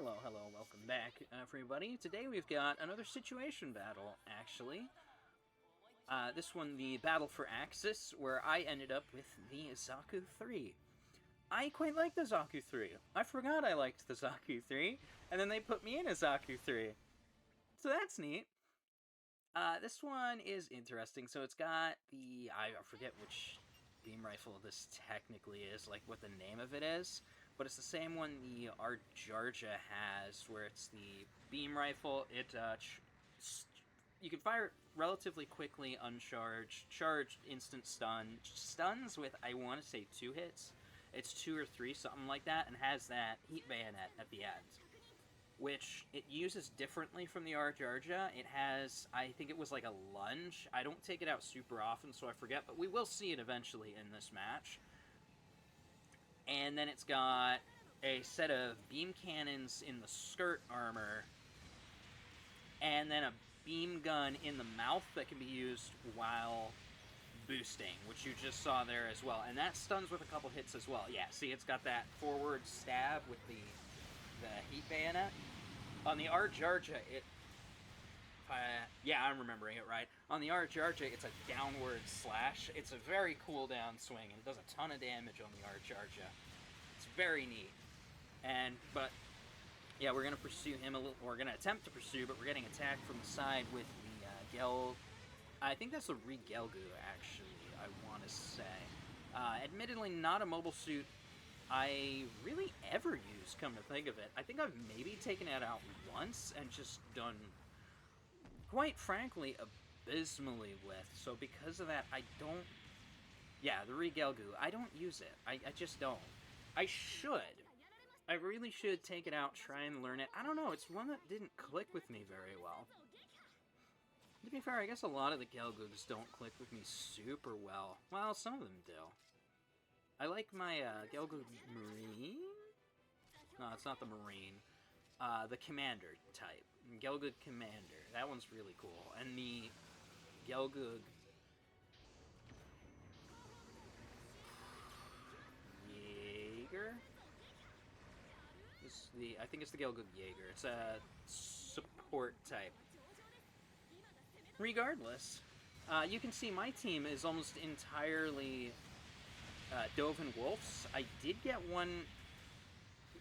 Hello, welcome back, everybody. Today we've got another situation battle, actually. This one, the Battle for Axis, where I ended up with the Zaku III. I quite like the Zaku III. I forgot I liked the Zaku III, and then they put me in a Zaku III. So that's neat. This one is interesting. So it's got the... I forget which beam rifle this technically is, like what the name of it is. But it's the same one the Arjarja has, where it's the beam rifle. You can fire it relatively quickly, uncharged, charged, instant stun. Stuns with, I want to say, 2 hits. It's 2 or 3, something like that, and has that heat bayonet at the end, which it uses differently from the Arjarja. It has, I think it was like a lunge. I don't take it out super often, so I forget, but we will see it eventually in this match. And then it's got a set of beam cannons in the skirt armor, and then a beam gun in the mouth that can be used while boosting, which you just saw there as well. And that stuns with a couple hits as well. Yeah, see, it's got that forward stab with the heat bayonet. On the Arjarja, yeah, I'm remembering it right. On the Arjarja, it's a downward slash. It's a very cool down swing, and it does a ton of damage on the Arjarja. It's very neat. But yeah, we're gonna pursue him a little. We're gonna attempt to pursue, but we're getting attacked from the side with the Gel. I think that's a Regelgu, actually. I want to say. Admittedly, not a mobile suit I really ever use, come to think of it. I think I've maybe taken it out once and just done, quite frankly, abysmally with. So because of that, I don't... Yeah, the Regelgu, I don't use it. I just don't. I should. I really should take it out, try and learn it. I don't know, it's one that didn't click with me very well. To be fair, I guess a lot of the Gelgugs don't click with me super well. Well, some of them do. I like my Gelgug Marine? No, it's not the Marine. The Commander type. Gelgug Commander. That one's really cool. And the Gelgug Jaeger? I think it's the Gelgug Jaeger. It's a support type. Regardless, you can see my team is almost entirely Dovin Wolves. I did get one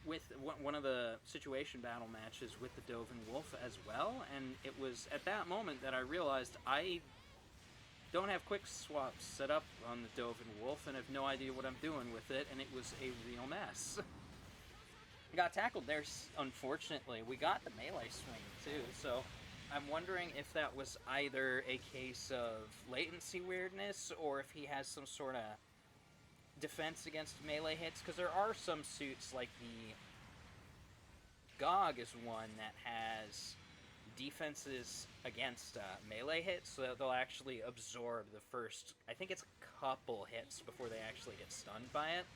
with one of the situation battle matches with the Dovin Wolf as well, and it was at that moment that I realized I don't have quick swaps set up on the Dovin Wolf and have no idea what I'm doing with it, and it was a real mess. Got tackled there, unfortunately. We got the melee swing too, so I'm wondering if that was either a case of latency weirdness or if he has some sort of defense against melee hits, because there are some suits, like the GOG is one that has defenses against melee hits, so that they'll actually absorb the first, I think it's a couple hits before they actually get stunned by it.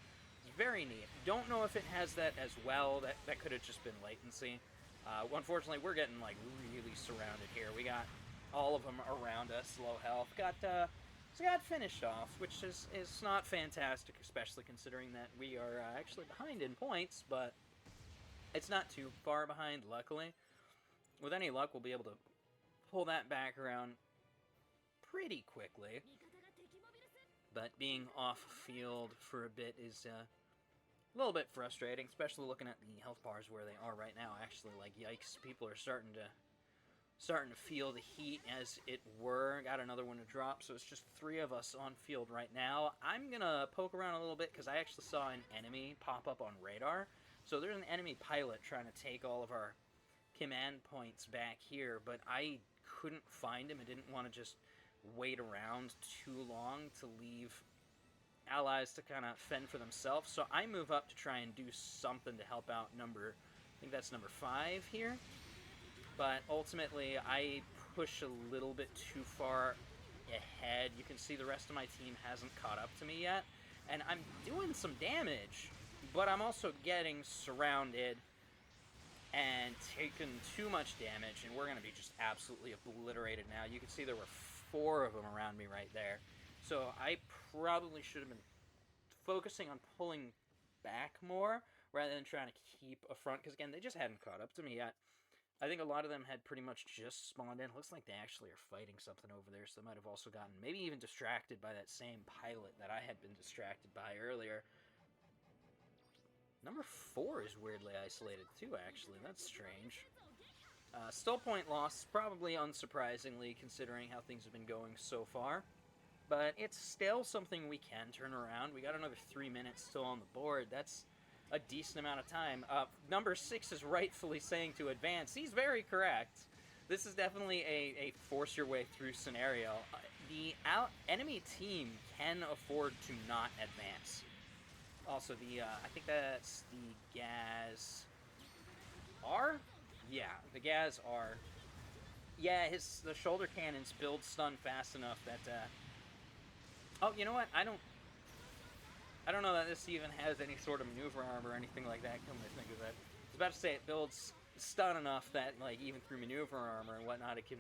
It's very neat. Don't know if it has that as well. That could have just been latency. Unfortunately, we're getting like really surrounded here. We got all of them around us, low health. So got finished off, which is not fantastic, especially considering that we are actually behind in points, but it's not too far behind, luckily. With any luck, we'll be able to pull that back around pretty quickly. But being off-field for a bit is a little bit frustrating, especially looking at the health bars where they are right now. Actually, like, yikes, people are starting to feel the heat, as it were. Got another one to drop, so it's just 3 of us on field right now. I'm gonna poke around a little bit because I actually saw an enemy pop up on radar. So there's an enemy pilot trying to take all of our command points back here, but I couldn't find him. I didn't want to just wait around too long to leave allies to kind of fend for themselves. So I move up to try and do something to help out I think that's number 5 here. But ultimately, I push a little bit too far ahead. You can see the rest of my team hasn't caught up to me yet. And I'm doing some damage, but I'm also getting surrounded and taking too much damage, and we're going to be just absolutely obliterated now. You can see there were 4 of them around me right there. So I probably should have been focusing on pulling back more, rather than trying to keep a front. Because again, they just hadn't caught up to me yet. I think a lot of them had pretty much just spawned in. Looks like they actually are fighting something over there, so they might have also gotten maybe even distracted by that same pilot that I had been distracted by earlier. Number 4 is weirdly isolated too, actually. That's strange. Still point loss, probably unsurprisingly, considering how things have been going so far. But it's still something we can turn around. We got another 3 minutes still on the board. That's a decent amount of time. Number 6 is rightfully saying to advance. He's very correct. This is definitely a force your way through scenario. The enemy team can afford to not advance. Also, I think that's the Gaz R? Yeah, the Gaz R. Yeah, the shoulder cannons build stun fast enough that, oh, you know what? I don't know that this even has any sort of maneuver arm or anything like that, come to think of it. I was about to say it builds stun enough that, like, even through maneuver armor and whatnot, it can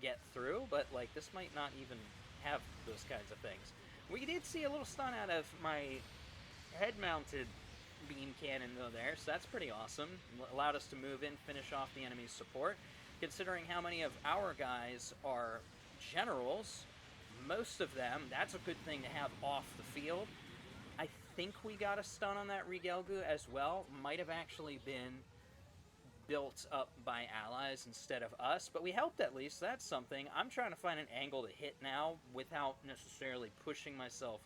get through, but, like, this might not even have those kinds of things. We did see a little stun out of my head-mounted beam cannon, though, there, so that's pretty awesome. Allowed us to move in, finish off the enemy's support. Considering how many of our guys are generals, most of them, that's a good thing to have off the field. I think we got a stun on that Rigelgu as well. Might have actually been built up by allies instead of us, but we helped at least. That's something. I'm trying to find an angle to hit now without necessarily pushing myself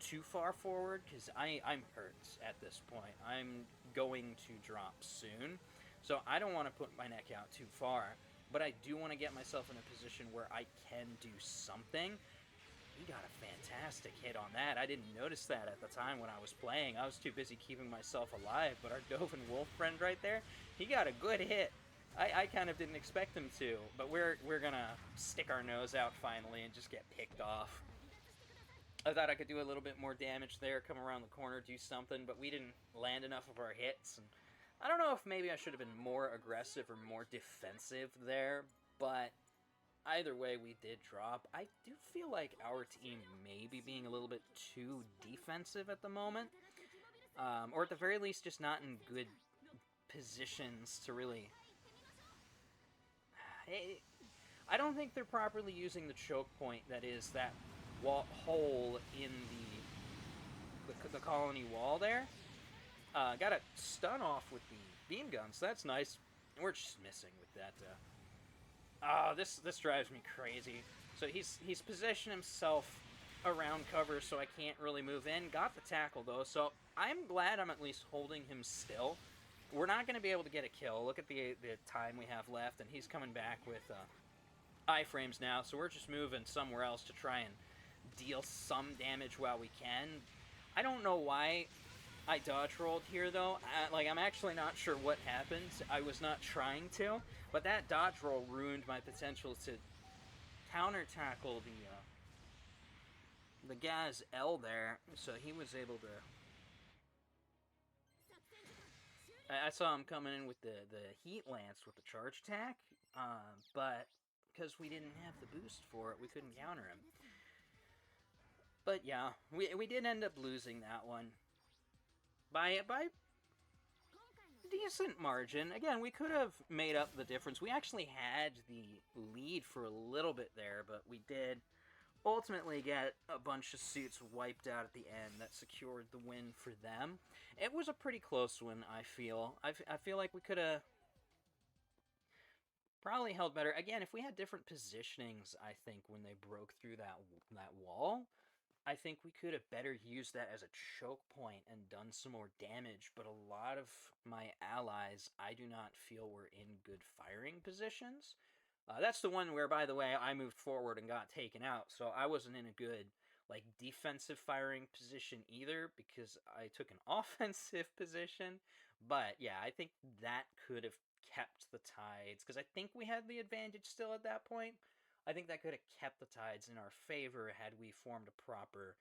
too far forward, because I'm hurt at this point. I'm going to drop soon, so I don't want to put my neck out too far, but I do want to get myself in a position where I can do something. He got a fantastic hit on that. I didn't notice that at the time when I was playing. I was too busy keeping myself alive, but our Dovin Wolf friend right there, he got a good hit. I kind of didn't expect him to, but we're gonna stick our nose out finally and just get picked off. I thought I could do a little bit more damage there, come around the corner, do something, but we didn't land enough of our hits. And I don't know if maybe I should have been more aggressive or more defensive there, but either way, we did drop. I do feel like our team may be being a little bit too defensive at the moment, or at the very least, just not in good positions to really... I don't think they're properly using the choke point that is that hole in the colony wall there. Got a stun off with the beam guns. That's nice. We're just missing with that. This drives me crazy. So he's positioned himself around cover, so I can't really move in. Got the tackle though, so I'm glad I'm at least holding him still. We're not going to be able to get a kill. Look at the time we have left, and he's coming back with iframes now, so we're just moving somewhere else to try and deal some damage while we can. I don't know why I dodge rolled here, though. I'm actually not sure what happened. I was not trying to, but that dodge roll ruined my potential to counter tackle the Gaz L there, so he was able to... I saw him coming in with the Heat Lance with the charge attack, but because we didn't have the boost for it, we couldn't counter him. But yeah, we did end up losing that one by decent margin. Again, we could have made up the difference. We actually had the lead for a little bit there, but we did ultimately get a bunch of suits wiped out at the end that secured the win for them. It was a pretty close one, I feel. I feel like we could have probably held better. Again, if we had different positionings, I think, when they broke through that wall, I think we could have better used that as a choke point and done some more damage, but a lot of my allies, I do not feel were in good firing positions. That's the one where, by the way, I moved forward and got taken out, so I wasn't in a good, defensive firing position either, because I took an offensive position. But, yeah, I think that could have kept the tides, because I think we had the advantage still at that point. I think that could have kept the tides in our favor had we formed a proper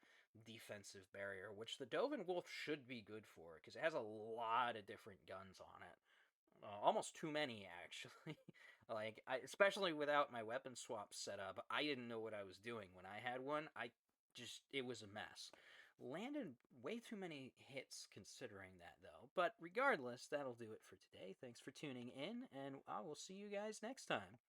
defensive barrier, which the Dovin Wolf should be good for, because it has a lot of different guns on it. Almost too many, actually. Especially without my weapon swap set up, I didn't know what I was doing. When I had one, it was a mess. Landed way too many hits considering that, though. But regardless, that'll do it for today. Thanks for tuning in, and I will see you guys next time.